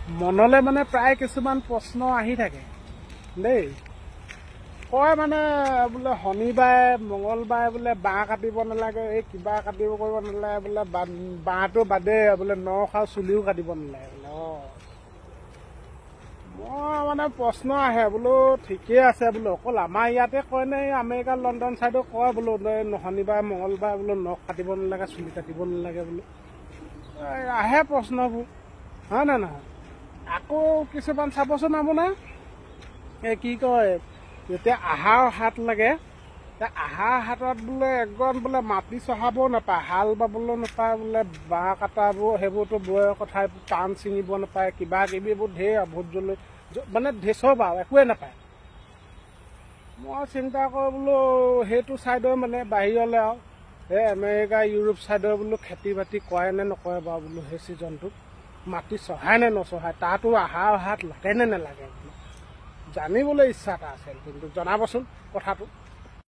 মনলৈ মানে প্ৰায় কিছুমান প্ৰশ্ন আহি থাকে দেই। কয় মানে বোলে শনিবাৰে মঙলবাৰে বোলে বাঁহ কাটিব নালাগে, এই কিবা কাটিব কৰিব নালাগে বোলে, বাঁহটো বাদে বোলে নখ আৰু চুলিও কাটিব নালাগে বোলে। মই মানে প্ৰশ্ন আহে বোলো ঠিকেই আছে বোলো, অকল আমাৰ ইয়াতে কয় নে আমেৰিকা লণ্ডন ছাইডো কয় বোলো শনিবাৰে মঙলবাৰে বোলো নখ কাটিব নালাগে, চুলি কাটিব নালাগে বোলো। আহে প্ৰশ্নবোৰ, হয় নে নহয়? আকৌ কিছুমান চাবচোন আপোনাৰ এই কি কয়, যেতিয়া আহাৰ হাত লাগে, আহাৰ হাতত বোলে একদম বোলে মাটি চহাবও নাপায়, হাল বাবলৈও নাপায় বোলে, বাঁহ কাটাবোৰ সেইবোৰতো বয়ৰ কথা, টান ছিঙিব নাপায়, কিবা কিবি এইবোৰ ঢেৰ ভোট জলকীয়া মানে ঢেঁচৰ বাৰু একোৱে নাপায়। মই চিন্তা কৰোঁ বোলো সেইটো ছাইডৰ মানে বাহিৰলৈ আৰু এই আমেৰিকা ইউৰোপ ছাইডৰ বোলো খেতি বাতি কৰে নে নকৰে বাৰু বোলো, সেই ছিজনটোত মাটি চহায় নে নচহায়, তাতো আহাৰ হাত লাগে নে নালাগে বোলো, জানিবলৈ ইচ্ছা এটা আছিল। কিন্তু জনাবচোন কথাটো।